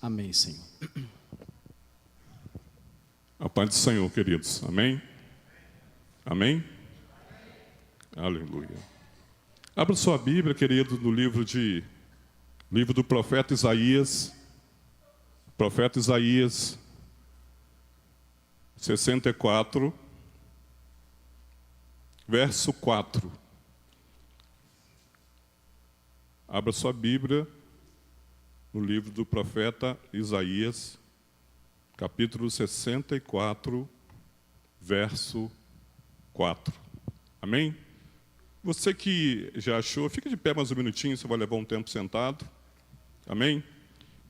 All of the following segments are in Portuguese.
Amém, Senhor. A paz do Senhor, queridos. Amém? Amém? Aleluia. Abra sua Bíblia, querido, no livro do profeta Isaías. Profeta Isaías 64, verso 4. Abra sua Bíblia no livro do profeta Isaías, capítulo 64, verso 4. Amém? Você que já achou, fica de pé mais um minutinho, você vai levar um tempo sentado. Amém?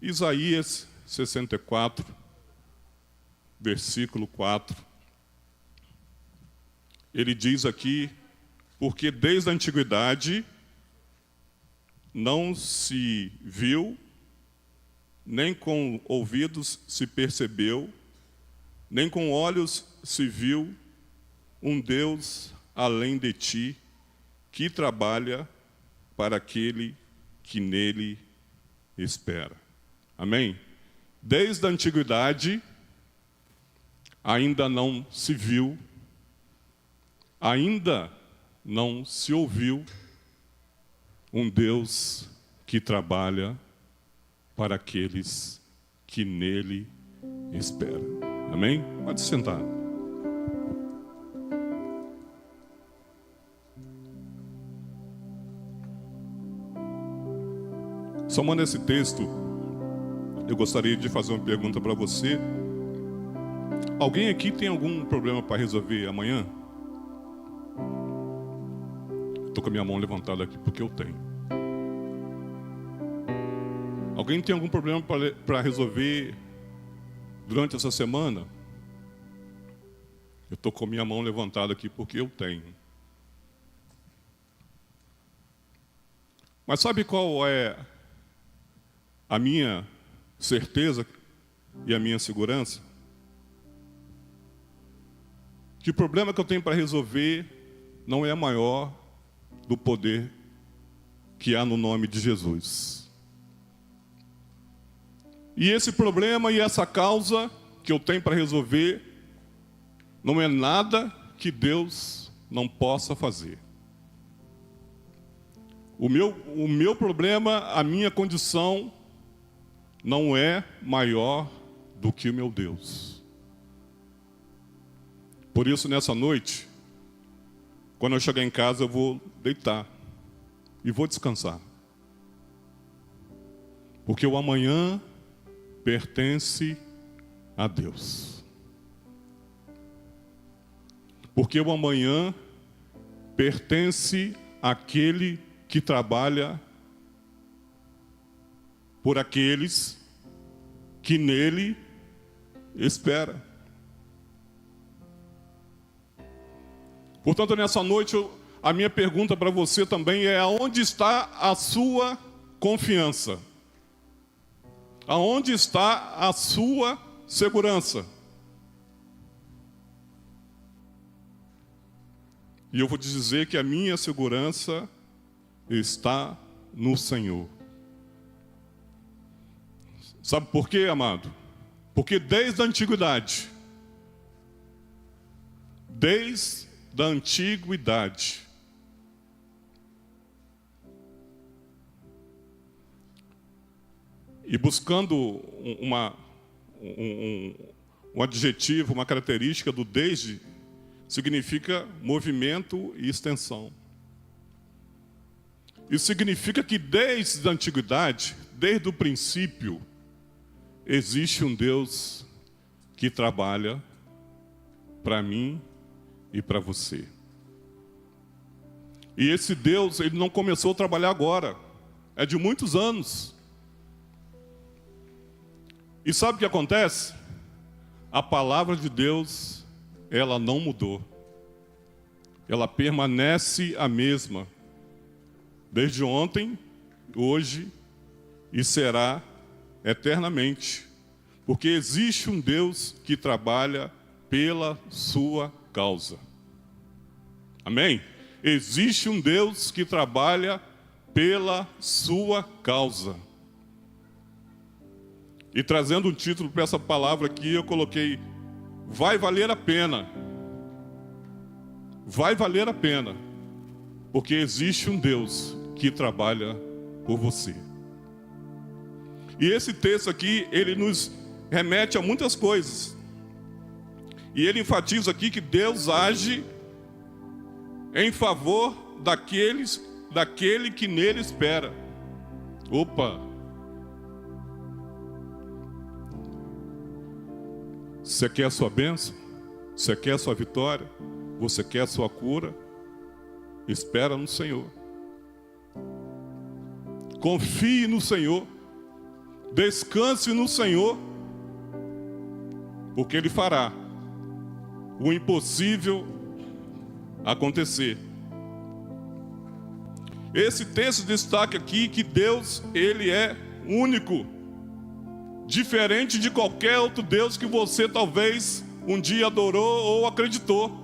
Isaías 64, versículo 4. Ele diz aqui: porque desde a antiguidade não se viu, nem com ouvidos se percebeu, nem com olhos se viu um Deus além de ti, que trabalha para aquele que nele espera. Amém? Desde a antiguidade ainda não se viu, ainda não se ouviu um Deus que trabalha para aqueles que nele esperam. Amém? Pode sentar. Somando esse texto, eu gostaria de fazer uma pergunta para você. Alguém aqui tem algum problema para resolver amanhã? Estou com a minha mão levantada aqui porque eu tenho. Alguém tem algum problema para resolver durante essa semana? Eu estou com a minha mão levantada aqui porque eu tenho. Mas sabe qual é a minha certeza e a minha segurança? Que o problema que eu tenho para resolver não é maior do poder que há no nome de Jesus. E esse problema e essa causa que eu tenho para resolver não é nada que Deus não possa fazer. O meu problema, a minha condição não é maior do que o meu Deus. Por isso, nessa noite, quando eu chegar em casa, eu vou deitar e vou descansar. Porque o amanhã pertence a Deus. Porque o amanhã pertence àquele que trabalha por aqueles que nele espera. Portanto, nessa noite, a minha pergunta para você também é: aonde está a sua confiança? Aonde está a sua segurança? E eu vou te dizer que a minha segurança está no Senhor. Sabe por quê, amado? Porque desde a antiguidade, e buscando um adjetivo, uma característica do desde, significa movimento e extensão. Isso significa que desde a antiguidade, desde o princípio, existe um Deus que trabalha para mim e para você. E esse Deus, ele não começou a trabalhar agora, é de muitos anos. E sabe o que acontece? A palavra de Deus, ela não mudou. Ela permanece a mesma. Desde ontem, hoje e será eternamente. Porque existe um Deus que trabalha pela sua causa. Amém? Existe um Deus que trabalha pela sua causa. E trazendo um título para essa palavra aqui, eu coloquei: vai valer a pena. Vai valer a pena, porque existe um Deus que trabalha por você. E esse texto aqui, ele nos remete a muitas coisas. E ele enfatiza aqui que Deus age em favor daquele que nele espera. Opa! Você quer a sua bênção? Você quer a sua vitória? Você quer a sua cura? Espera no Senhor. Confie no Senhor. Descanse no Senhor, porque Ele fará o impossível acontecer. Esse texto destaca aqui que Deus, Ele é único, diferente de qualquer outro Deus que você talvez um dia adorou ou acreditou.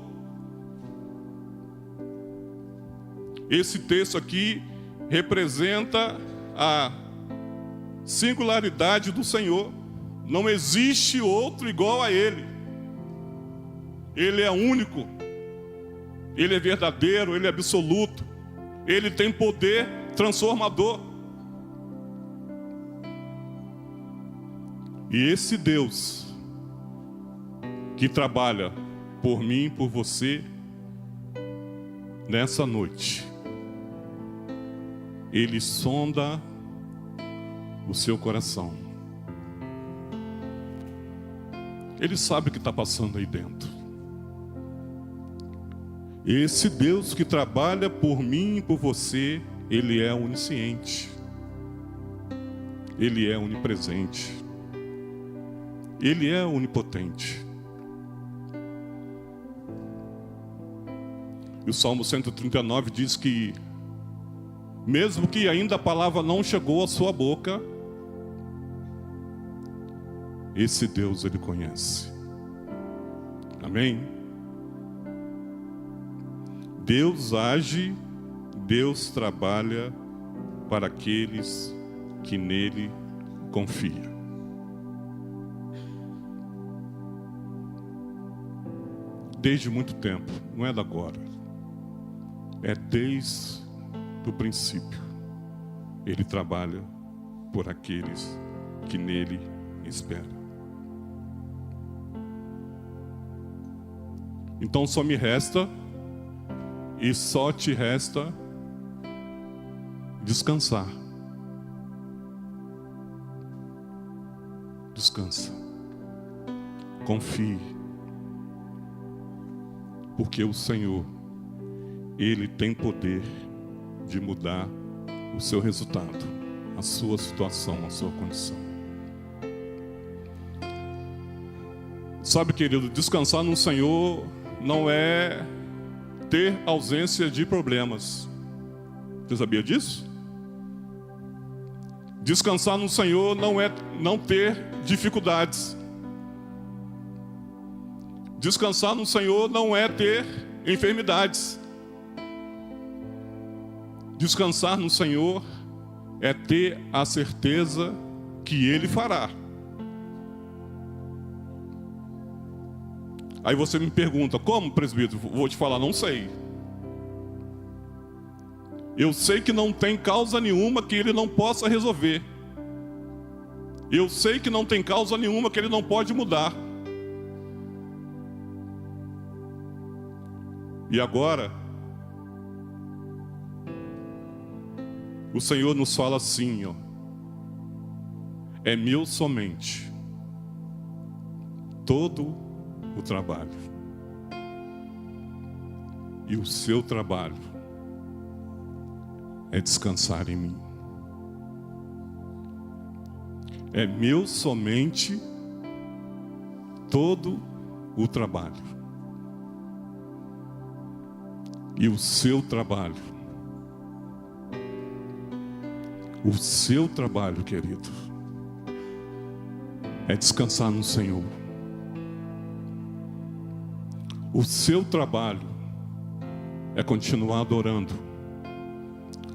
Esse texto aqui representa a singularidade do Senhor. Não existe outro igual a Ele. Ele é único. Ele é verdadeiro, Ele é absoluto. Ele tem poder transformador. E esse Deus que trabalha por mim e por você nessa noite, Ele sonda o seu coração. Ele sabe o que está passando aí dentro. Esse Deus que trabalha por mim e por você, Ele é onisciente. Ele é onipresente. Ele é onipotente. E o Salmo 139 diz que, mesmo que ainda a palavra não chegou à sua boca, esse Deus Ele conhece. Amém? Deus age, Deus trabalha para aqueles que nele confiam. Desde muito tempo, não é da agora, é desde o princípio. Ele trabalha por aqueles que nele esperam. Então só me resta e só te resta descansar. Descansa. Confie. Porque o Senhor, Ele tem poder de mudar o seu resultado, a sua situação, a sua condição. Sabe, querido, descansar no Senhor não é ter ausência de problemas. Você sabia disso? Descansar no Senhor não é não ter dificuldades. Descansar no Senhor não é ter enfermidades. Descansar no Senhor é ter a certeza que Ele fará. Aí você me pergunta, como, presbítero? Vou te falar, não sei. Eu sei que não tem causa nenhuma que Ele não possa resolver. Eu sei que não tem causa nenhuma que Ele não pode mudar. E agora, o Senhor nos fala assim, ó: é meu somente todo o trabalho, e o seu trabalho é descansar em mim. É meu somente todo o trabalho, e o seu trabalho, querido, é descansar no Senhor. O seu trabalho é continuar adorando.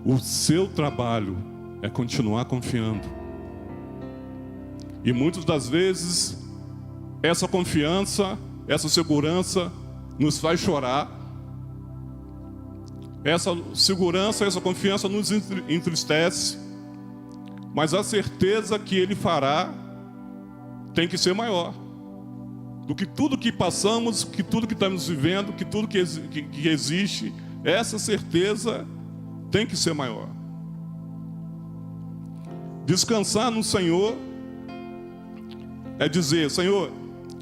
O seu trabalho é continuar confiando. E muitas das vezes, essa confiança, essa segurança nos faz chorar. Essa segurança, essa confiança nos entristece. Mas a certeza que Ele fará tem que ser maior do que tudo que passamos, que tudo que estamos vivendo, que tudo que existe. Essa certeza tem que ser maior. Descansar no Senhor é dizer: Senhor,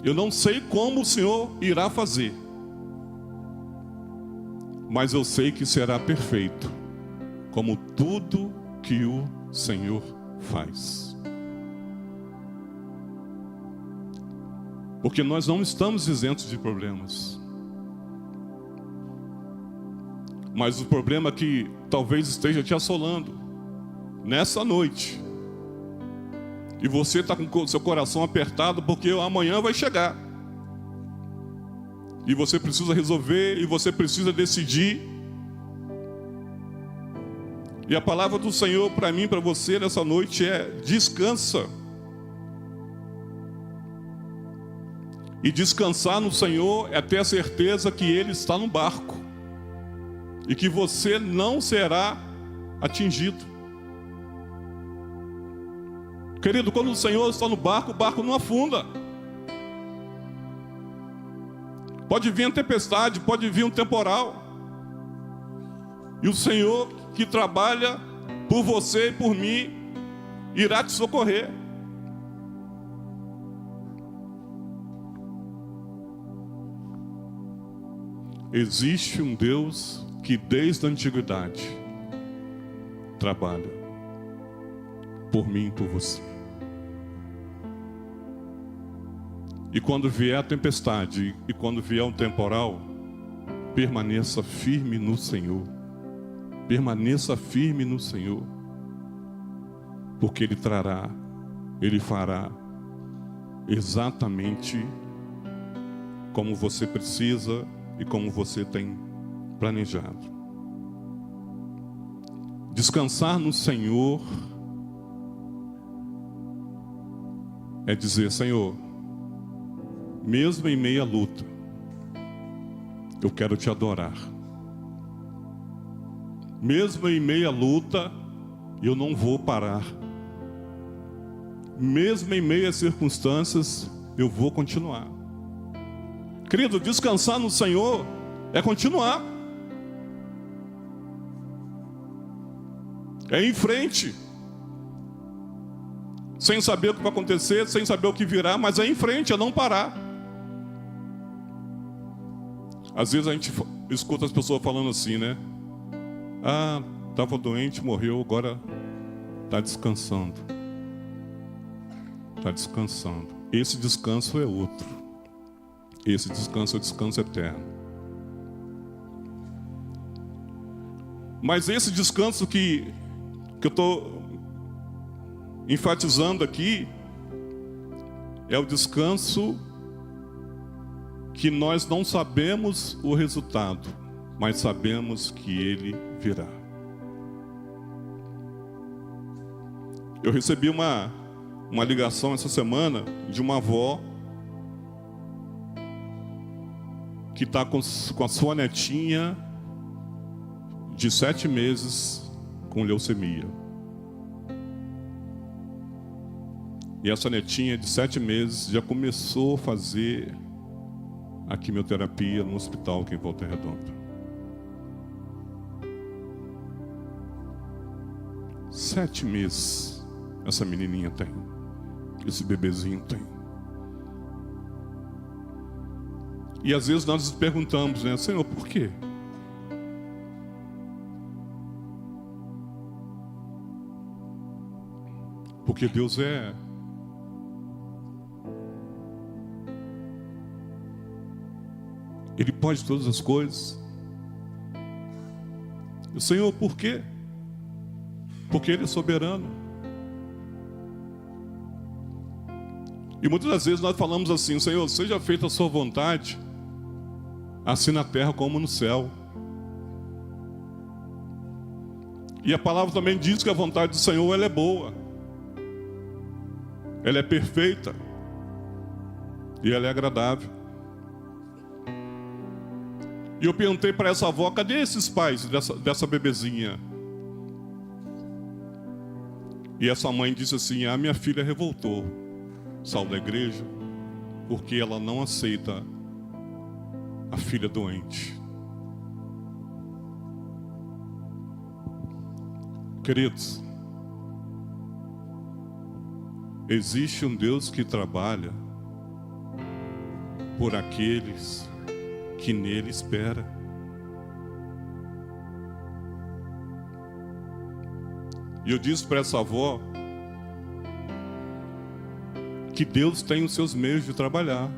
eu não sei como o Senhor irá fazer, mas eu sei que será perfeito, como tudo que o Senhor faz. Porque nós não estamos isentos de problemas. Mas o problema que talvez esteja te assolando nessa noite, e você está com o seu coração apertado porque amanhã vai chegar, e você precisa resolver, e você precisa decidir. E a palavra do Senhor para mim, para você nessa noite é: descansa. E descansar no Senhor é ter a certeza que Ele está no barco e que você não será atingido. Querido, quando o Senhor está no barco, o barco não afunda. Pode vir a tempestade, pode vir um temporal, e o Senhor que trabalha por você e por mim irá te socorrer. Existe um Deus que desde a antiguidade trabalha por mim e por você. E quando vier a tempestade, e quando vier um temporal, permaneça firme no Senhor. Permaneça firme no Senhor, porque Ele trará, Ele fará exatamente como você precisa e como você tem planejado. Descansar no Senhor é dizer: Senhor, mesmo em meio à luta, eu quero te adorar. Mesmo em meio à luta, eu não vou parar. Mesmo em meio às circunstâncias, eu vou continuar. Querido, descansar no Senhor é continuar. É ir em frente. Sem saber o que vai acontecer, sem saber o que virá, mas é ir em frente, é não parar. Às vezes a gente escuta as pessoas falando assim, né? Ah, estava doente, morreu, agora está descansando. Está descansando. Esse descanso é outro. Esse descanso é o descanso eterno. Mas esse descanso que eu estou enfatizando aqui é o descanso que nós não sabemos o resultado, mas sabemos que ele virá. Eu recebi uma ligação essa semana de uma avó que está com a sua netinha de 7 meses com leucemia. E essa netinha de 7 meses já começou a fazer a quimioterapia no hospital aqui em Volta Redonda. 7 meses essa menininha tem, esse bebezinho tem. E às vezes nós nos perguntamos, né, Senhor, por quê? Porque Deus Ele pode todas as coisas. O Senhor, por quê? Porque Ele é soberano. E muitas das vezes nós falamos assim: Senhor, seja feita a sua vontade, assim na terra como no céu. E a palavra também diz que a vontade do Senhor ela é boa. ela é perfeita e ela é agradável. E eu perguntei para essa avó, cadê esses pais dessa bebezinha? E essa mãe disse assim, a minha filha revoltou, saiu da igreja, porque ela não aceita a filha doente. Queridos, existe um Deus que trabalha por aqueles que nele espera. E eu disse para essa avó que Deus tem os seus meios de trabalhar.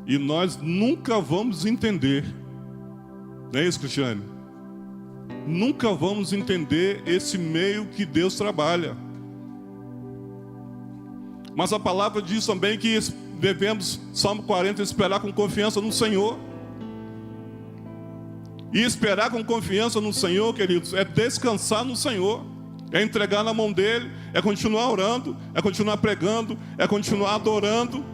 E nós nunca vamos entender, não é isso, Cristiane? Nunca vamos entender esse meio que Deus trabalha. Mas a palavra diz também que devemos, Salmo 40, esperar com confiança no Senhor. E esperar com confiança no Senhor, queridos, é descansar no Senhor, é entregar na mão dele, é continuar orando, é continuar pregando, é continuar adorando,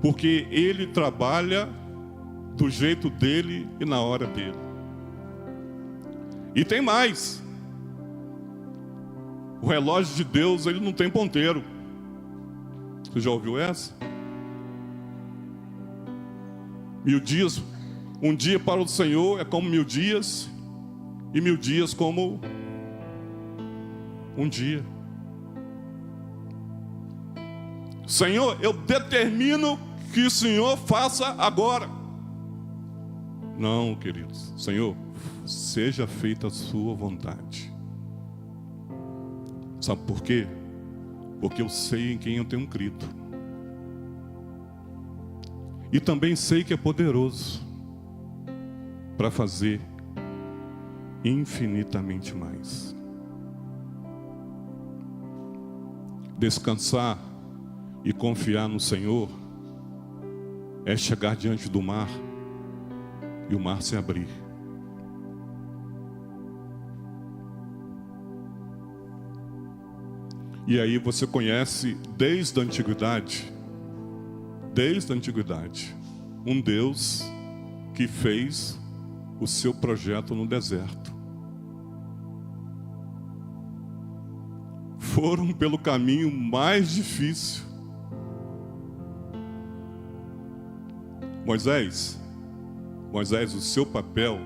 porque ele trabalha do jeito dele e na hora dele. E tem mais. O relógio de Deus, ele não tem ponteiro. Você já ouviu essa? 1000 dias, um dia para o Senhor é como 1000 dias, e 1000 dias como um dia. Senhor, eu determino que o Senhor faça agora. Não, queridos. Senhor, seja feita a sua vontade. Sabe por quê? Porque eu sei em quem eu tenho crido. E também sei que é poderoso para fazer infinitamente mais. Descansar e confiar no Senhor é chegar diante do mar e o mar se abrir. E aí você conhece desde a antiguidade, um Deus que fez o seu projeto no deserto. Foram pelo caminho mais difícil. Moisés, o seu papel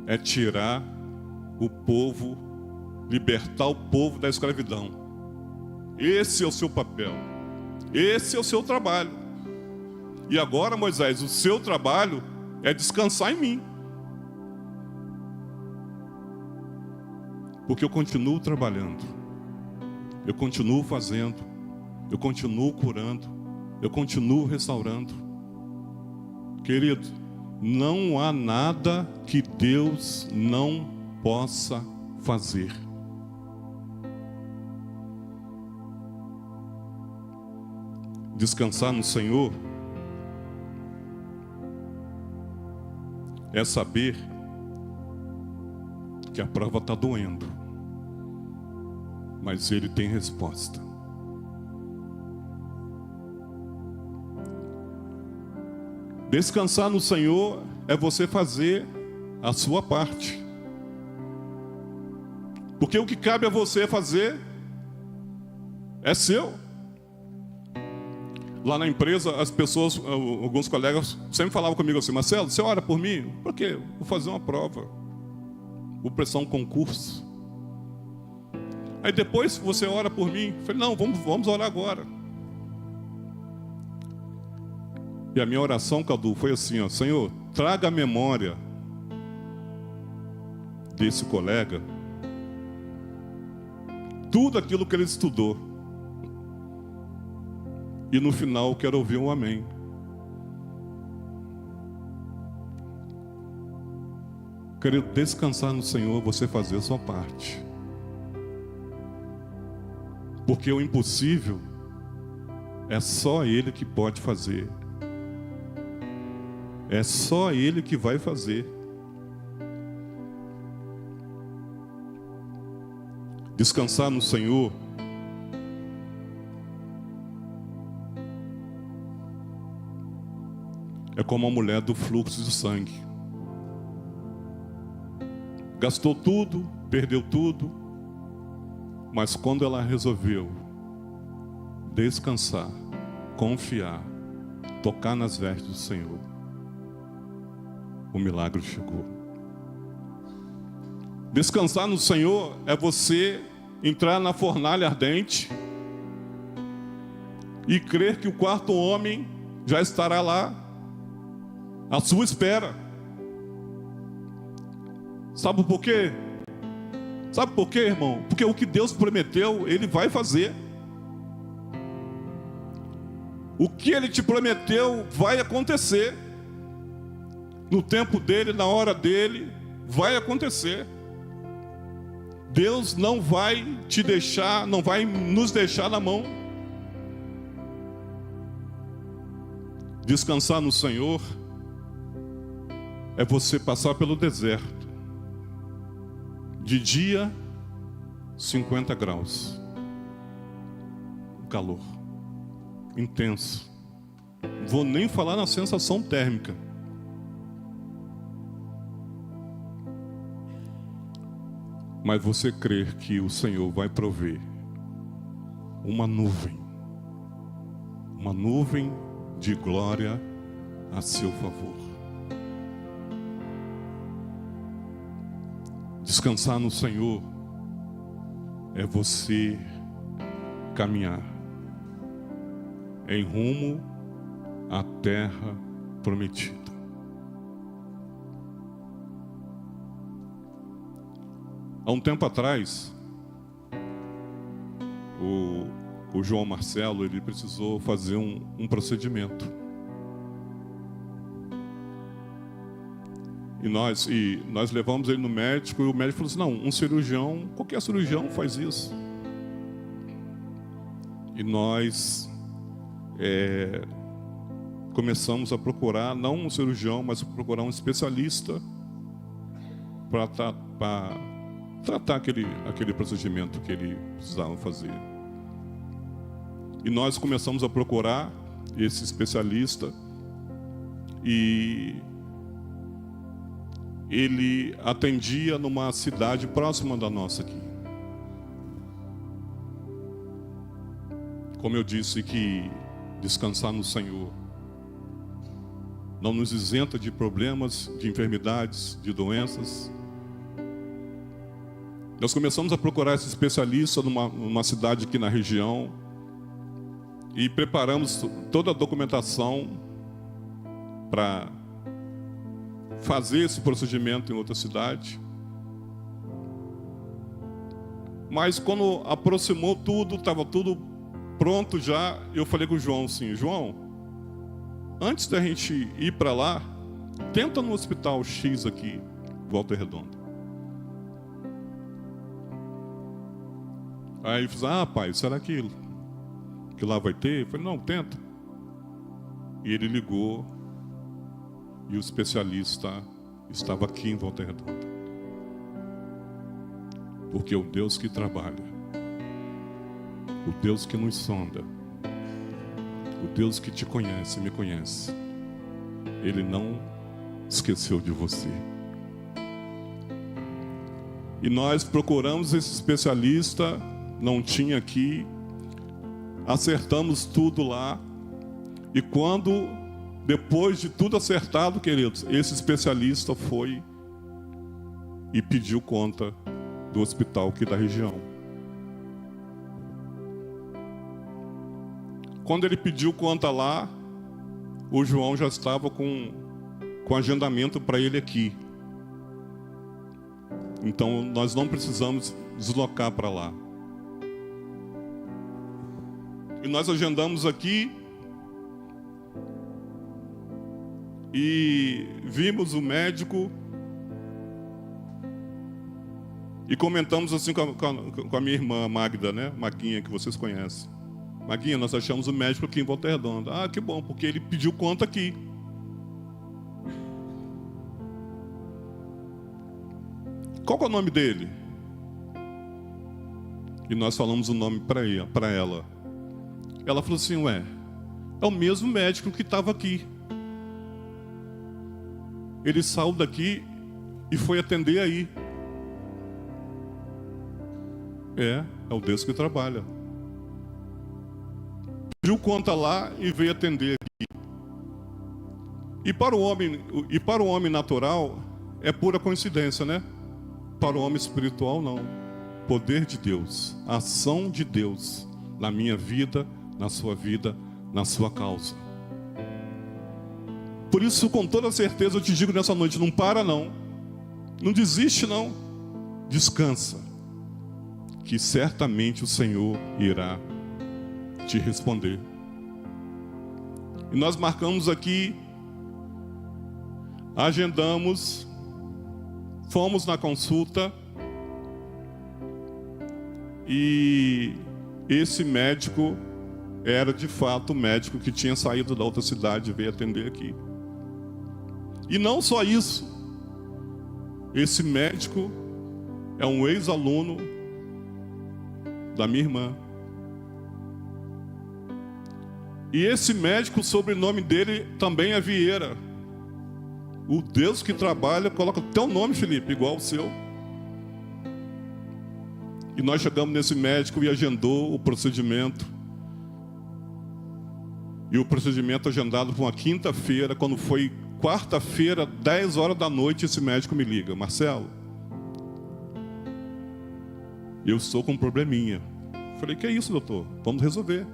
é tirar o povo, libertar o povo da escravidão. Esse é o seu papel. Esse é o seu trabalho. E agora, Moisés, o seu trabalho é descansar em mim. Porque eu continuo trabalhando. Eu continuo fazendo. Eu continuo curando. Eu continuo restaurando. Querido, não há nada que Deus não possa fazer. Descansar no Senhor é saber que a prova está doendo, mas Ele tem resposta. Descansar no Senhor é você fazer a sua parte. Porque o que cabe a você fazer é seu. Lá na empresa, as pessoas, alguns colegas sempre falavam comigo assim: Marcelo, você ora por mim? Por quê? Vou fazer uma prova. Vou prestar um concurso. Aí depois você ora por mim. Eu falei, não, vamos orar agora. E a minha oração, Cadu, foi assim, ó: Senhor, traga a memória desse colega tudo aquilo que ele estudou. E no final eu quero ouvir um amém. Querido, descansar no Senhor, você fazer a sua parte. Porque o impossível é só Ele que pode fazer. É só Ele que vai fazer. Descansar no Senhor é como a mulher do fluxo de sangue. Gastou tudo, perdeu tudo, mas quando ela resolveu descansar, confiar, tocar nas vestes do Senhor, o milagre chegou. Descansar no Senhor é você entrar na fornalha ardente e crer que o quarto homem já estará lá à sua espera. Sabe por quê? Sabe por quê, irmão? Porque o que Deus prometeu, Ele vai fazer. O que Ele te prometeu vai acontecer. No tempo dEle, na hora dEle, vai acontecer. Deus não vai te deixar, não vai nos deixar na mão. Descansar no Senhor é você passar pelo deserto. De dia, 50 graus. Calor. Intenso. Vou nem falar na sensação térmica. Mas você crer que o Senhor vai prover uma nuvem de glória a seu favor. Descansar no Senhor é você caminhar em rumo à terra prometida. Há um tempo atrás, o João Marcelo, ele precisou fazer um procedimento. E nós levamos ele no médico, e o médico falou assim, não, um cirurgião, qualquer cirurgião faz isso. E nós começamos a procurar, não um cirurgião, mas procurar um especialista para tratar aquele procedimento que ele precisava fazer. E nós começamos a procurar esse especialista, e ele atendia numa cidade próxima da nossa aqui. Como eu disse, que descansar no Senhor não nos isenta de problemas, de enfermidades, de doenças. Nós começamos a procurar esse especialista numa cidade aqui na região e preparamos toda a documentação para fazer esse procedimento em outra cidade. Mas quando aproximou tudo, estava tudo pronto já, eu falei com o João assim, João, antes da gente ir para lá, tenta no hospital X aqui, Volta Redonda. Aí ele falou, pai, será que lá vai ter? Eu falei, não, tenta. E ele ligou, e o especialista estava aqui em Volta Redonda. Porque o Deus que trabalha, o Deus que nos sonda, o Deus que te conhece, me conhece, Ele não esqueceu de você. E nós procuramos esse especialista, não tinha aqui, acertamos tudo lá, e quando, depois de tudo acertado, queridos, esse especialista foi e pediu conta do hospital aqui da região. Quando ele pediu conta lá, o João já estava com agendamento para ele aqui. Então nós não precisamos deslocar para lá. E nós agendamos aqui e vimos o médico e comentamos assim com a minha irmã Magda, né? Maguinha, que vocês conhecem. Maguinha, nós achamos o médico aqui em Volta Redonda. Que bom, porque ele pediu conta aqui. Qual que é o nome dele? E nós falamos o nome para ela. Ela falou assim, ué, é o mesmo médico que estava aqui. Ele saiu daqui e foi atender aí. É o Deus que trabalha. Pediu conta lá e veio atender aqui. E para o homem natural é pura coincidência, né? Para o homem espiritual não. Poder de Deus, ação de Deus na minha vida, na sua vida, na sua causa. Por isso, com toda certeza, eu te digo nessa noite, não para não. Não desiste não. Descansa. Que certamente o Senhor irá te responder. E nós marcamos aqui, agendamos, fomos na consulta e esse médico era de fato o médico que tinha saído da outra cidade e veio atender aqui. E não só isso, esse médico é um ex-aluno da minha irmã. E esse médico, o sobrenome dele também é Vieira. O Deus que trabalha coloca o teu nome, Felipe, igual o seu. E nós chegamos nesse médico e agendou o procedimento. E o procedimento agendado para uma quinta-feira. Quando foi quarta-feira, 10 horas da noite, esse médico me liga. Marcelo, eu estou com um probleminha. Falei, que é isso, doutor? Vamos resolver.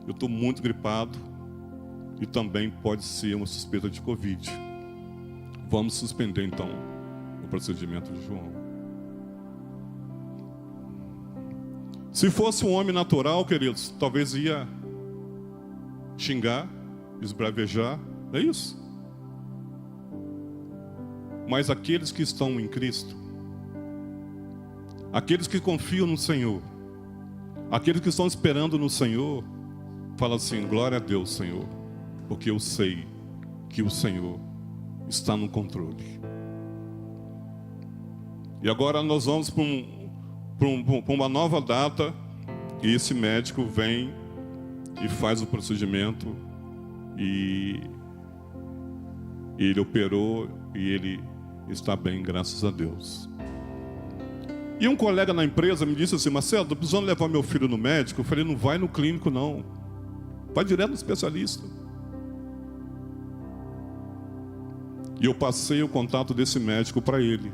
Eu estou muito gripado e também pode ser uma suspeita de Covid. Vamos suspender então o procedimento de João. Se fosse um homem natural, queridos, talvez ia xingar, esbravejar, é isso. Mas aqueles que estão em Cristo, aqueles que confiam no Senhor, aqueles que estão esperando no Senhor, fala assim, glória a Deus, Senhor, porque eu sei que o Senhor está no controle. E agora nós vamos para uma nova data, e esse médico vem e faz o procedimento, e ele operou, e ele está bem, graças a Deus. E um colega na empresa me disse assim, Marcelo, estou precisando levar meu filho no médico. Eu falei, não vai no clínico não, vai direto no especialista. E eu passei o contato desse médico para ele.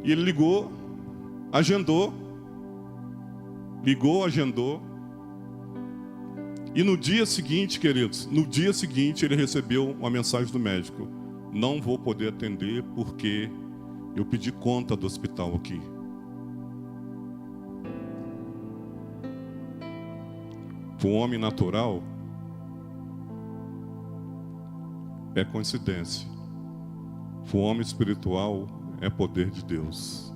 E ele ligou, agendou. E no dia seguinte, queridos, no dia seguinte ele recebeu uma mensagem do médico. Não vou poder atender porque eu pedi conta do hospital aqui. Para o homem natural, é coincidência. Para o homem espiritual, é poder de Deus.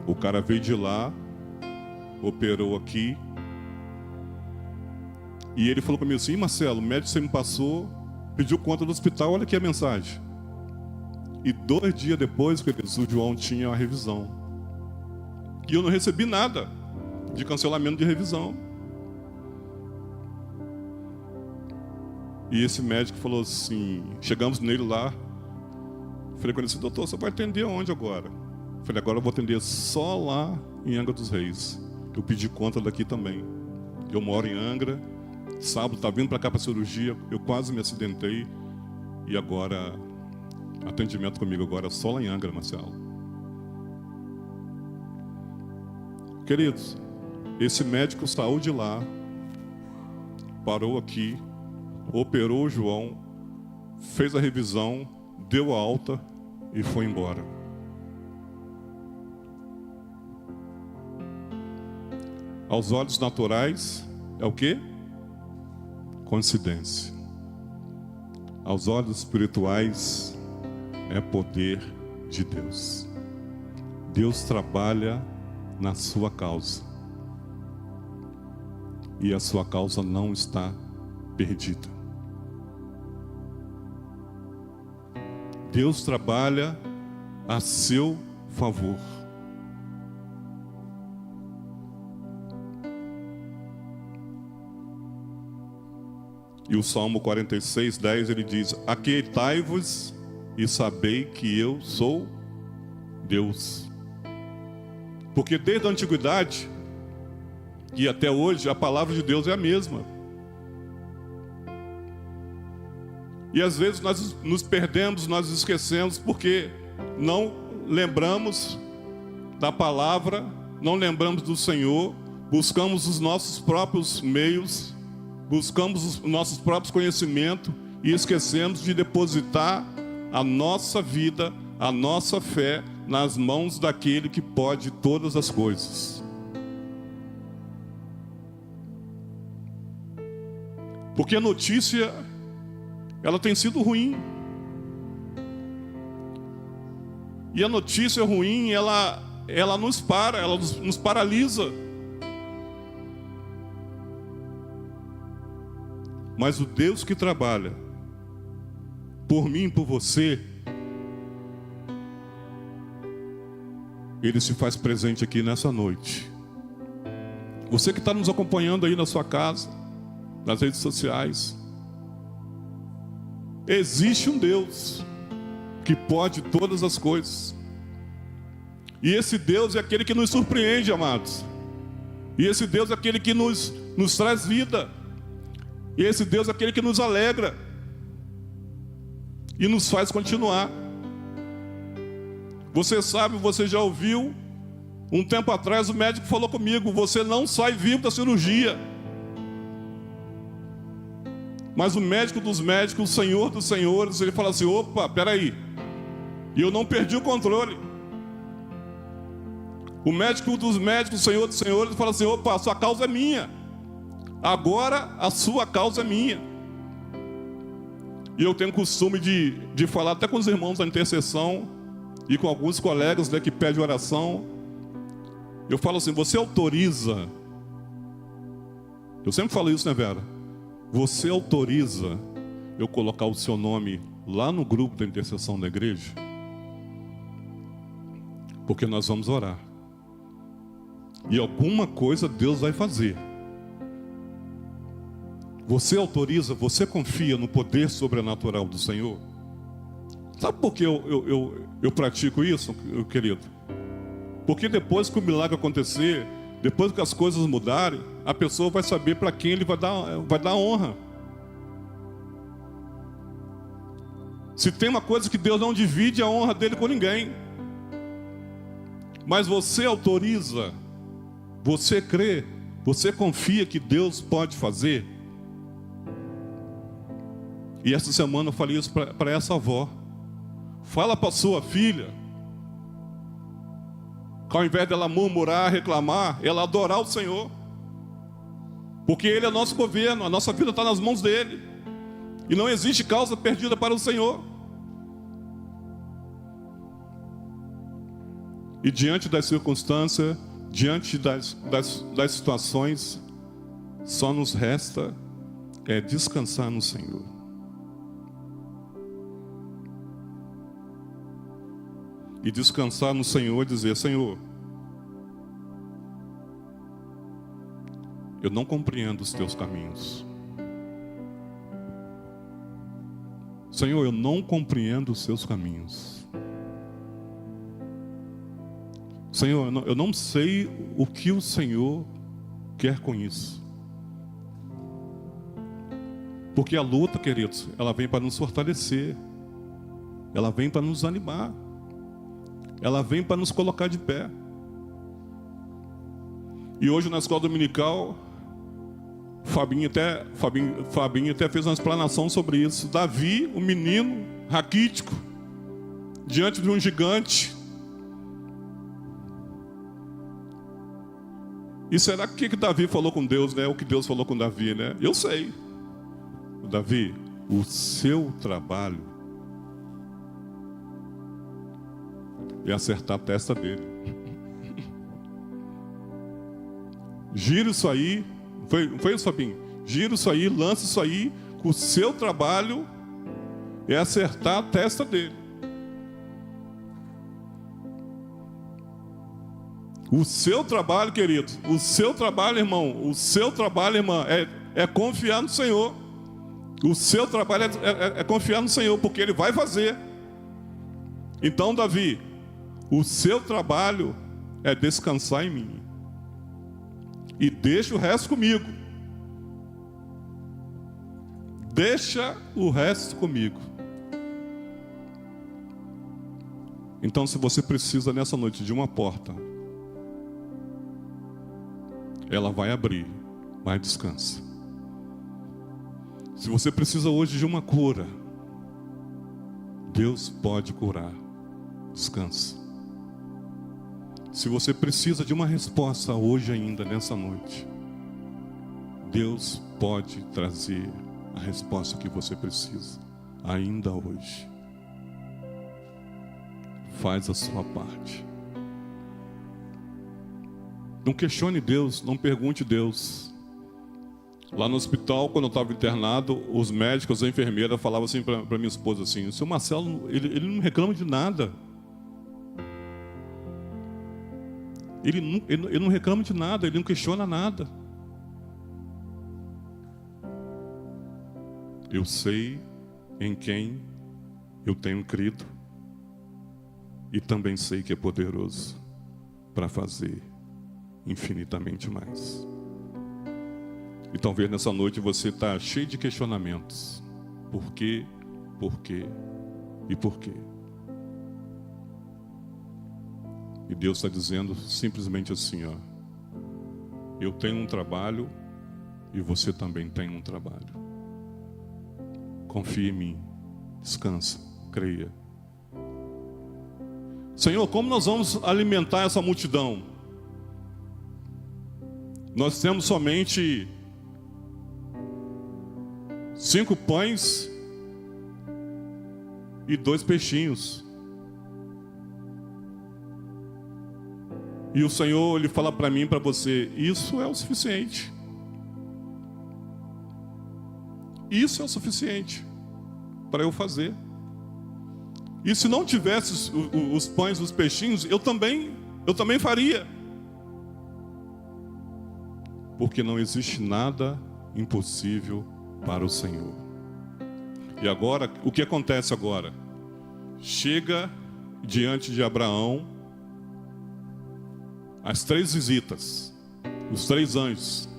O cara veio de lá, operou aqui, e ele falou para mim assim, Marcelo, o médico você me passou, pediu conta do hospital, olha aqui a mensagem. E 2 dias depois, queridos, o João tinha a revisão. E eu não recebi nada de cancelamento de revisão. E esse médico falou assim, chegamos nele lá, falei com ele assim, doutor, você vai atender onde agora? Falei, agora eu vou atender só lá em Angra dos Reis. Eu pedi conta daqui também. Eu moro em Angra, sábado tá vindo para cá para cirurgia, eu quase me acidentei, e agora, atendimento comigo agora só lá em Angra, Marcelo. Queridos, esse médico saiu de lá, parou aqui, operou o João, fez a revisão, deu a alta e foi embora. Aos olhos naturais, é o quê? Coincidência. Aos olhos espirituais, é poder de Deus. Deus trabalha na sua causa. E a sua causa não está perdida. Deus trabalha a seu favor. E o Salmo 46, 10, ele diz: aquietai-vos e sabei que eu sou Deus. Porque desde a antiguidade e até hoje, a palavra de Deus é a mesma. E às vezes nós nos perdemos, nós esquecemos, porque não lembramos da palavra, não lembramos do Senhor, buscamos os nossos próprios meios, buscamos os nossos próprios conhecimentos e esquecemos de depositar a nossa vida, a nossa fé nas mãos daquele que pode todas as coisas. Porque a notícia, ela tem sido ruim. E a notícia ruim, ela nos paralisa. Mas o Deus que trabalha por mim e por você, Ele se faz presente aqui nessa noite. Você que está nos acompanhando aí na sua casa, nas redes sociais, existe um Deus que pode todas as coisas. E esse Deus é aquele que nos surpreende, amados. E esse Deus é aquele que nos traz vida. E esse Deus é aquele que nos alegra e nos faz continuar. Você sabe, você já ouviu, um tempo atrás o médico falou comigo: você não sai vivo da cirurgia. Mas o médico dos médicos, o Senhor dos senhores, ele fala assim: opa, peraí, e eu não perdi o controle. O médico dos médicos, o Senhor dos senhores, ele fala assim: opa, a sua causa é minha. Agora a sua causa é minha. E eu tenho costume de falar até com os irmãos da intercessão e com alguns colegas, né, que pedem oração. Eu falo assim: você autoriza? Eu sempre falo isso, né, Vera? Você autoriza eu colocar o seu nome lá no grupo da intercessão da igreja? Porque nós vamos orar. E alguma coisa Deus vai fazer. Você autoriza, você confia no poder sobrenatural do Senhor? Sabe por que eu pratico isso, querido? Porque depois que o milagre acontecer, depois que as coisas mudarem, a pessoa vai saber para quem ele vai dar honra. Se tem uma coisa que Deus não divide, a honra dele com ninguém. Mas você autoriza, você crê, você confia que Deus pode fazer. E essa semana eu falei isso para essa avó. Fala para sua filha, que ao invés dela murmurar, reclamar, ela adorar o Senhor. Porque Ele é nosso governo, a nossa vida está nas mãos dEle. E não existe causa perdida para o Senhor. E diante das circunstâncias, diante das situações, só nos resta descansar no Senhor. E descansar no Senhor e dizer: Senhor, eu não compreendo os teus caminhos. Senhor, eu não compreendo os seus caminhos. Senhor, eu não sei o que o Senhor quer com isso. Porque a luta, queridos, ela vem para nos fortalecer. Ela vem para nos animar. Ela vem para nos colocar de pé. E hoje na escola dominical, Fabinho até fez uma explanação sobre isso. Davi, um menino raquítico, diante de um gigante. E será que Davi falou com Deus, né? O que Deus falou com Davi, né? Eu sei. Davi, o seu trabalho e acertar a testa dele. Gira isso aí. Foi isso, Fabinho? Gira isso aí, lança isso aí. O seu trabalho é acertar a testa dele. O seu trabalho, querido, o seu trabalho, irmão, o seu trabalho, irmã, é confiar no Senhor. O seu trabalho é confiar no Senhor, porque Ele vai fazer. Então, Davi, o seu trabalho é descansar em mim. E deixa o resto comigo. Deixa o resto comigo. Então, se você precisa nessa noite de uma porta, ela vai abrir, mas descansa. Se você precisa hoje de uma cura, Deus pode curar. Descansa. Se você precisa de uma resposta hoje ainda, nessa noite, Deus pode trazer a resposta que você precisa, ainda hoje. Faz a sua parte. Não questione Deus, não pergunte Deus. Lá no hospital, quando eu estava internado, os médicos, a enfermeira falava assim para minha esposa assim: o seu Marcelo, ele não reclama de nada. Ele não reclama de nada, ele não questiona nada. Eu sei em quem eu tenho crido e também sei que é poderoso para fazer infinitamente mais. E talvez nessa noite você está cheio de questionamentos. Por quê? Por quê? E por quê? E Deus está dizendo simplesmente assim, ó: eu tenho um trabalho e você também tem um trabalho. Confie em mim, descansa, creia. Senhor, como nós vamos alimentar essa multidão? Nós temos somente 5 pães e 2 peixinhos. E o Senhor, Ele fala para mim e para você: isso é o suficiente. Isso é o suficiente para eu fazer. E se não tivesse os pães e os peixinhos, eu também faria. Porque não existe nada impossível para o Senhor. E agora, o que acontece agora? Chega diante de Abraão as 3 visitas, os 3 anjos,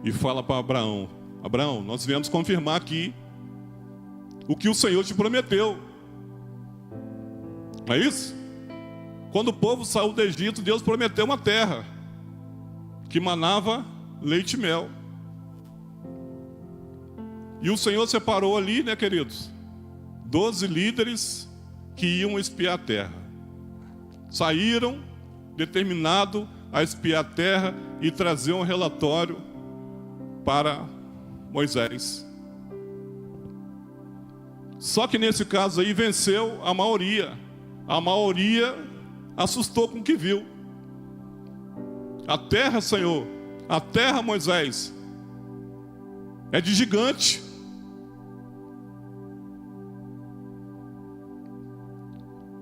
e fala para Abraão: Abraão, nós viemos confirmar aqui o que o Senhor te prometeu. Não é isso? Quando o povo saiu do Egito, Deus prometeu uma terra que manava leite e mel. E o Senhor separou ali, né, queridos, 12 líderes que iam espiar a terra. Saíram determinado a espiar a terra e trazer um relatório para Moisés. Só que nesse caso aí venceu a maioria. A maioria assustou com o que viu. A terra, Senhor, a terra, Moisés, é de gigante.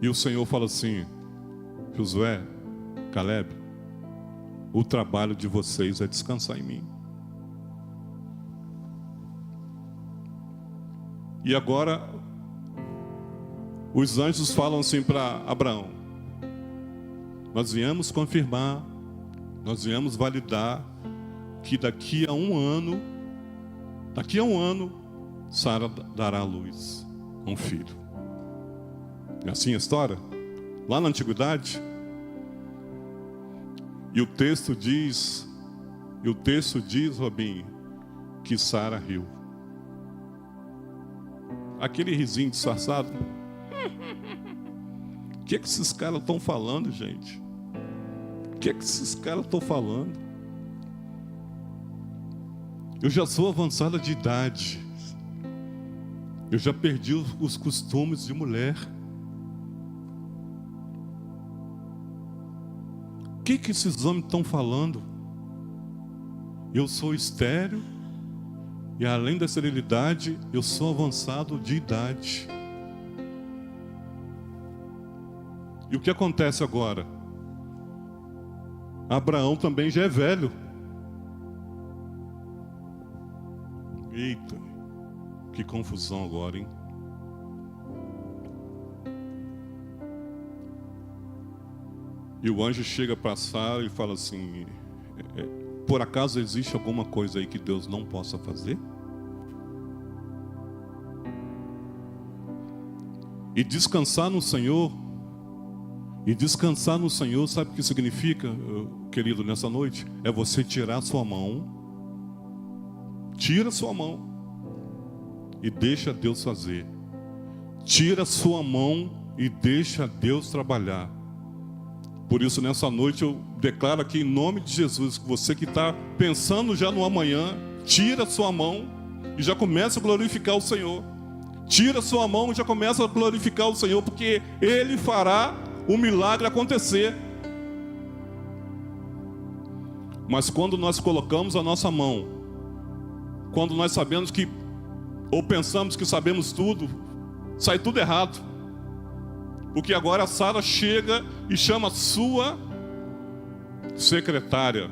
E o Senhor fala assim: Josué, Caleb, o trabalho de vocês é descansar em mim. E agora os anjos falam assim para Abraão: nós viemos confirmar, nós viemos validar que daqui a um ano, Sara dará à luz a um filho. É assim a história? Lá na antiguidade. E o texto diz, Robinho, que Sara riu. Aquele risinho disfarçado. O que esses caras estão falando, gente? O que esses caras estão falando? Eu já sou avançada de idade. Eu já perdi os costumes de mulher. O que esses homens estão falando? Eu sou estéril e além da esterilidade, eu sou avançado de idade. E o que acontece agora? Abraão também já é velho. Eita. Que confusão agora, hein? E o anjo chega para Sara e fala assim: por acaso existe alguma coisa aí que Deus não possa fazer? E descansar no Senhor, sabe o que significa, querido, nessa noite? É você tirar sua mão, tira sua mão e deixa Deus fazer. Tira sua mão e deixa Deus trabalhar. Por isso, nessa noite, eu declaro aqui em nome de Jesus, que você que está pensando já no amanhã, tira sua mão e já começa a glorificar o Senhor. Tira sua mão e já começa a glorificar o Senhor, porque Ele fará o milagre acontecer. Mas quando nós colocamos a nossa mão, quando nós sabemos que, ou pensamos que sabemos tudo, sai tudo errado. Porque agora a Sara chega e chama a sua secretária.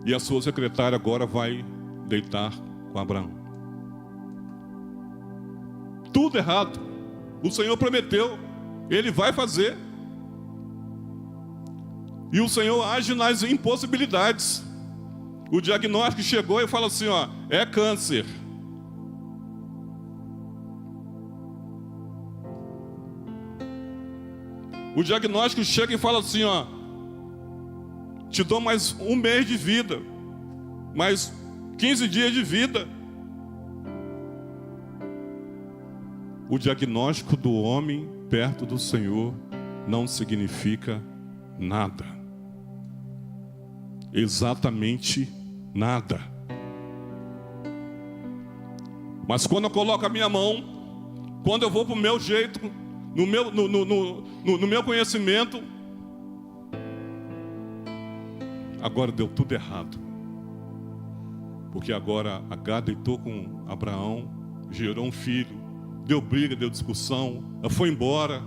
E a sua secretária agora vai deitar com Abraão. Tudo errado. O Senhor prometeu, Ele vai fazer. E o Senhor age nas impossibilidades. O diagnóstico chegou e fala assim, ó, é câncer. O diagnóstico chega e fala assim, ó, te dou mais 1 mês de vida, mais 15 dias de vida. O diagnóstico do homem perto do Senhor não significa nada. Exatamente nada. Mas quando eu coloco a minha mão, quando eu vou para o meu jeito, no meu conhecimento, agora deu tudo errado. Porque agora Agar deitou com Abraão, gerou um filho, deu briga, deu discussão, ela foi embora.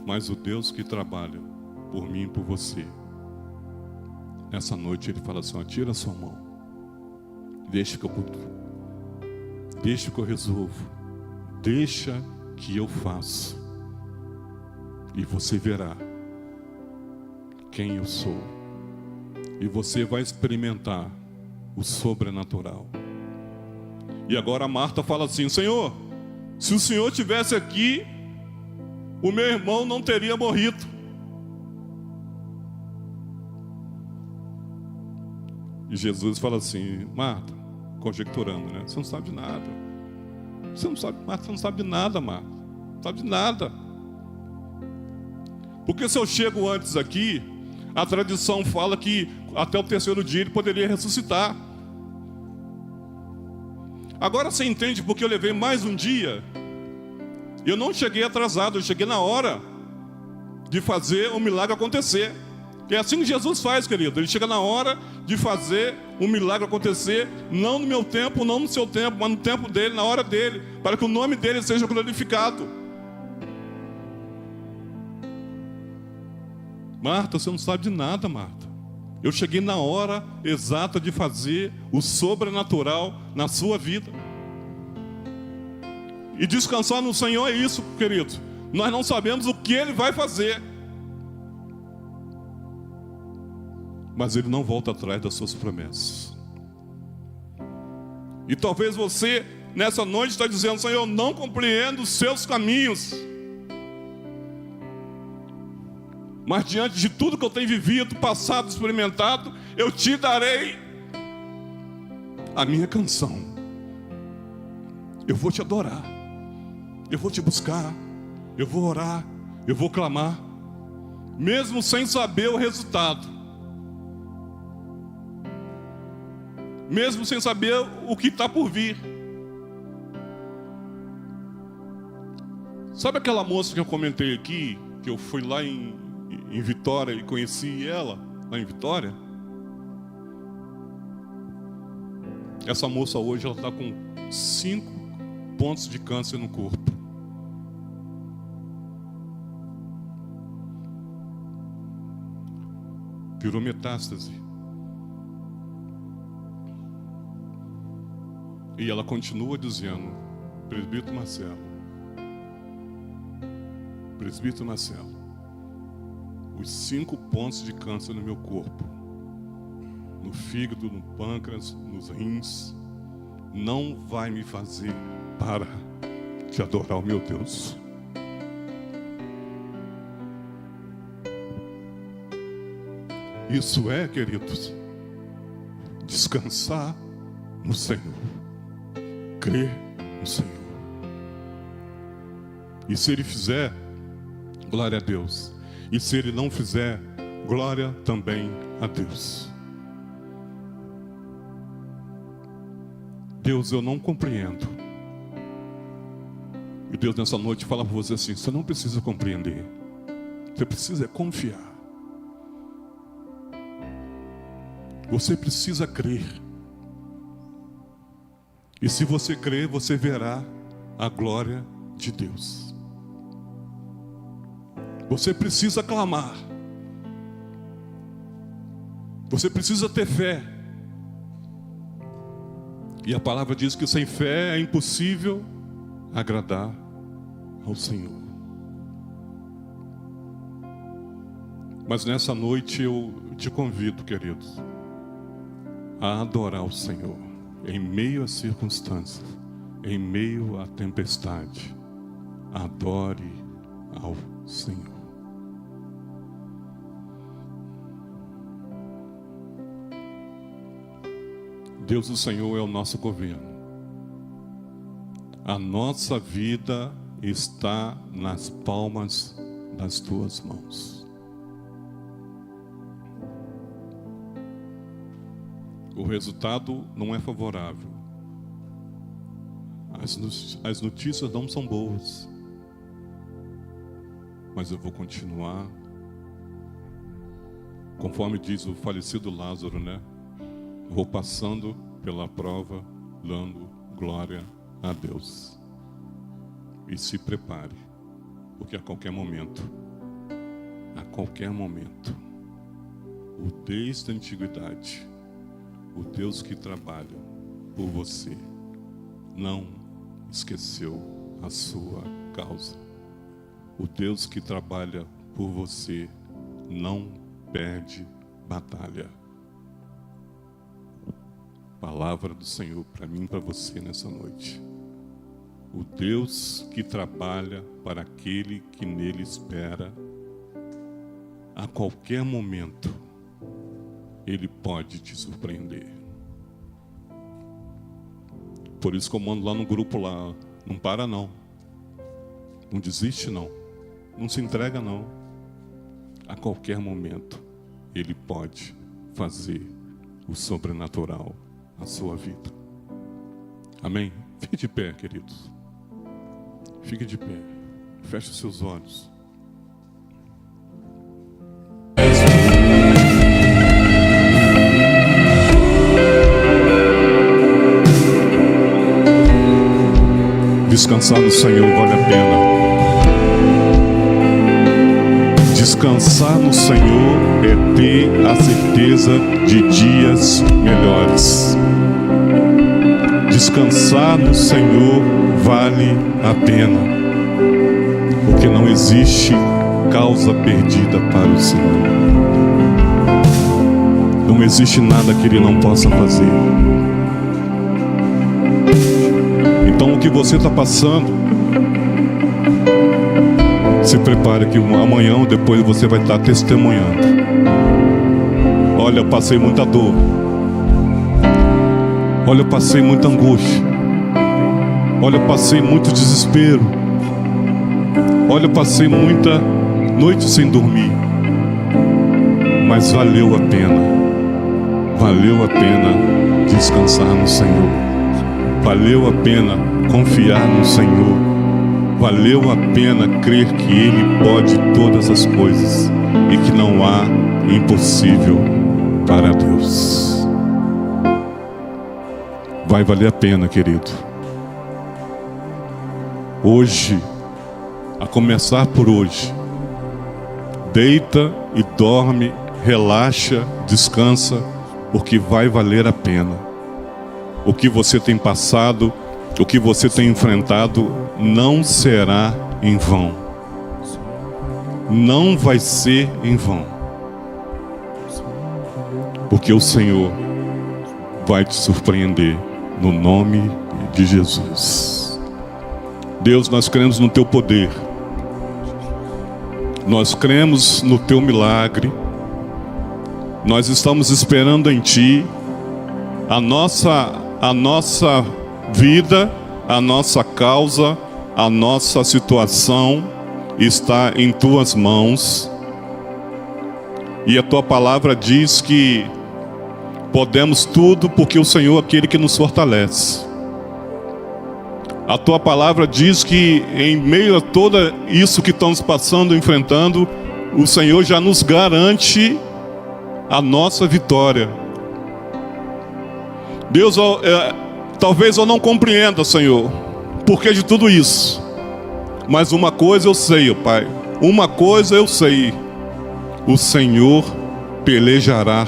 Mas o Deus que trabalha por mim e por você, nessa noite Ele fala assim, ó, tira a sua mão, deixa que eu resolvo, deixa que eu faço, e você verá quem eu sou, e você vai experimentar o sobrenatural. E agora a Marta fala assim, Senhor, se o Senhor estivesse aqui, o meu irmão não teria morrido. E Jesus fala assim, Marta, conjecturando, né? Você não sabe de nada. Você não sabe, Marta, você não sabe de nada, Marta. Não sabe de nada. Porque se eu chego antes aqui, a tradição fala que até o 3º dia ele poderia ressuscitar. Agora você entende porque eu levei mais um dia? Eu não cheguei atrasado, eu cheguei na hora de fazer o milagre acontecer. É assim que Jesus faz, querido. Ele chega na hora de fazer o milagre acontecer, não no meu tempo, não no seu tempo, mas no tempo dele, na hora dele, para que o nome dele seja glorificado. Marta, você não sabe de nada, Marta. Eu cheguei na hora exata de fazer o sobrenatural na sua vida. E descansar no Senhor é isso, querido. Nós não sabemos o que Ele vai fazer, mas Ele não volta atrás das suas promessas. E talvez você, nessa noite, está dizendo, Senhor, eu não compreendo os seus caminhos. Mas diante de tudo que eu tenho vivido, passado, experimentado, eu te darei a minha canção. Eu vou te adorar. Eu vou te buscar. Eu vou orar. Eu vou clamar. Mesmo sem saber o resultado. Mesmo sem saber o que está por vir. Sabe aquela moça que eu comentei aqui, que eu fui lá em Vitória e conheci ela, lá em Vitória? Essa moça hoje ela está com 5 pontos de câncer no corpo. virou metástase. E ela continua dizendo: presbítero Marcelo, os 5 pontos de câncer no meu corpo, no fígado, no pâncreas, nos rins, não vai me fazer parar de adorar o meu Deus. Isso é, queridos, descansar no Senhor, crer no Senhor. E se Ele fizer, glória a Deus. E se Ele não fizer, glória também a Deus. Deus, eu não compreendo. E Deus nessa noite fala para você assim: você não precisa compreender, você precisa confiar. Você precisa crer. E se você crer, você verá a glória de Deus. Você precisa clamar. Você precisa ter fé. E a palavra diz que sem fé é impossível agradar ao Senhor. Mas nessa noite eu te convido, queridos, a adorar o Senhor em meio às circunstâncias, em meio à tempestade. Adore ao Senhor. Deus, o Senhor é o nosso governo. A nossa vida está nas palmas das tuas mãos. O resultado não é favorável. As notícias não são boas. Mas eu vou continuar, conforme diz o falecido Lázaro, né? Vou passando pela prova, dando glória a Deus. E se prepare, porque a qualquer momento, o Deus da antiguidade, o Deus que trabalha por você, não esqueceu a sua causa. O Deus que trabalha por você não perde batalha. Palavra do Senhor para mim e para você nessa noite. O Deus que trabalha para aquele que nele espera, a qualquer momento, Ele pode te surpreender. Por isso que eu mando lá no grupo lá: não para não, não desiste não, não se entrega não. A qualquer momento Ele pode fazer o sobrenatural na sua vida. Amém? Fique de pé, queridos. Fique de pé. Feche os seus olhos. Descansar no Senhor vale a pena. Descansar no Senhor é ter a certeza de dias melhores. Descansar no Senhor vale a pena, porque não existe causa perdida para o Senhor. Não existe nada que Ele não possa fazer. Então, o que você está passando, se prepare que amanhã ou depois você vai estar testemunhando. Olha, eu passei muita dor. Olha, eu passei muita angústia. Olha, eu passei muito desespero. Olha, eu passei muita noite sem dormir. Mas valeu a pena. Valeu a pena descansar no Senhor. Valeu a pena confiar no Senhor. Valeu a pena crer que Ele pode todas as coisas e que não há impossível para Deus. Vai valer a pena, querido. Hoje, a começar por hoje, deita e dorme relaxa, descansa, porque vai valer a pena. O que você tem passado, o que você tem enfrentado, não será em vão. Não vai ser em vão. Porque o Senhor vai te surpreender no nome de Jesus. Deus, nós cremos no Teu poder. Nós cremos no Teu milagre. Nós estamos esperando em Ti. A nossa vida, a nossa causa, a nossa situação está em Tuas mãos. E a Tua palavra diz que podemos tudo porque o Senhor é aquele que nos fortalece. A Tua palavra diz que em meio a tudo isso que estamos passando, enfrentando, o Senhor já nos garante a nossa vitória. Deus, talvez eu não compreenda, Senhor, porquê de tudo isso. Mas uma coisa eu sei, Pai. Uma coisa eu sei. O Senhor pelejará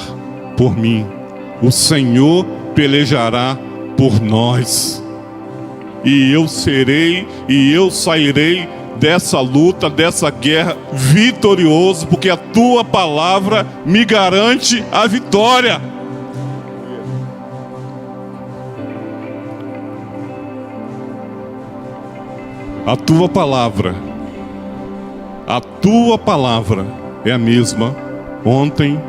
por mim. O Senhor pelejará por nós. E eu serei, e eu sairei dessa luta, dessa guerra vitorioso, porque a Tua palavra me garante a vitória. A Tua palavra é a mesma ontem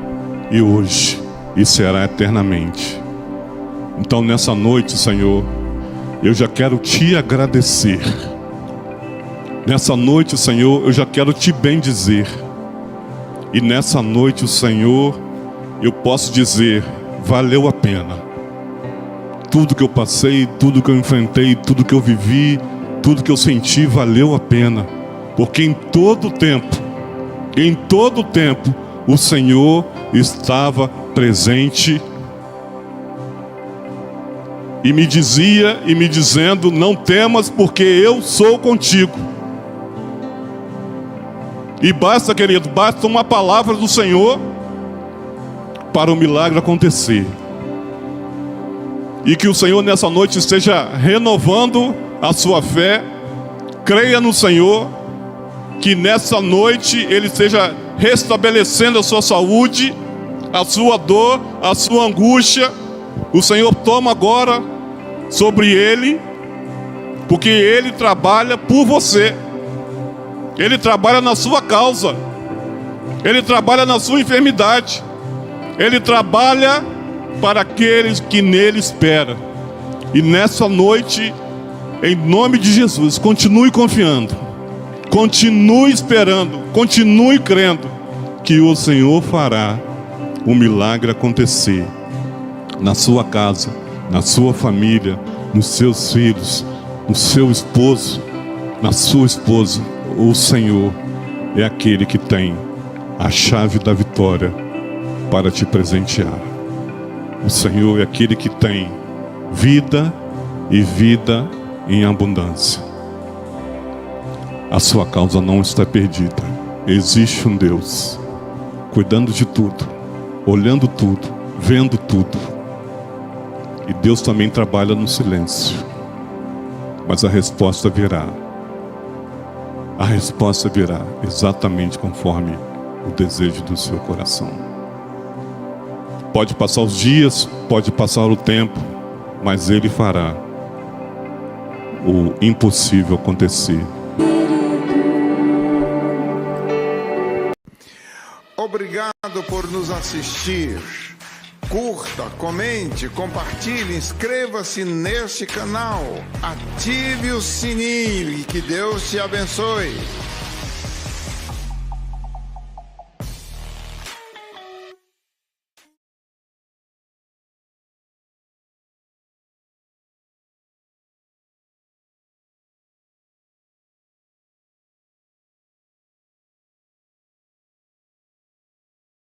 e hoje e será eternamente. Então nessa noite, Senhor, eu já quero Te agradecer. Nessa noite, Senhor, eu já quero Te bendizer. E nessa noite, Senhor, eu posso dizer, valeu a pena. Tudo que eu passei, tudo que eu enfrentei, tudo que eu vivi, tudo que eu senti, valeu a pena. Porque em todo tempo, o Senhor estava presente e me dizia e me dizendo, não temas porque eu sou contigo. E basta, querido, basta uma palavra do Senhor para o milagre acontecer. E que o Senhor nessa noite esteja renovando a sua fé. Creia no Senhor, que nessa noite Ele esteja restabelecendo a sua saúde, a sua dor, a sua angústia. O Senhor toma agora sobre Ele, porque Ele trabalha por você. Ele trabalha na sua causa. Ele trabalha na sua enfermidade. Ele trabalha para aqueles que nele esperam. E nessa noite, em nome de Jesus, continue confiando, continue esperando, continue crendo que o Senhor fará o milagre acontecer na sua casa, na sua família, nos seus filhos, no seu esposo, na sua esposa. O Senhor é aquele que tem a chave da vitória para te presentear. O Senhor é aquele que tem vida e vida em abundância. A sua causa não está perdida. Existe um Deus cuidando de tudo, olhando tudo, vendo tudo. E Deus também trabalha no silêncio. Mas a resposta virá. A resposta virá exatamente conforme o desejo do seu coração. Pode passar os dias, pode passar o tempo, mas Ele fará o impossível acontecer. Obrigado por nos assistir. Curta, comente, compartilhe, inscreva-se neste canal. Ative o sininho e que Deus te abençoe.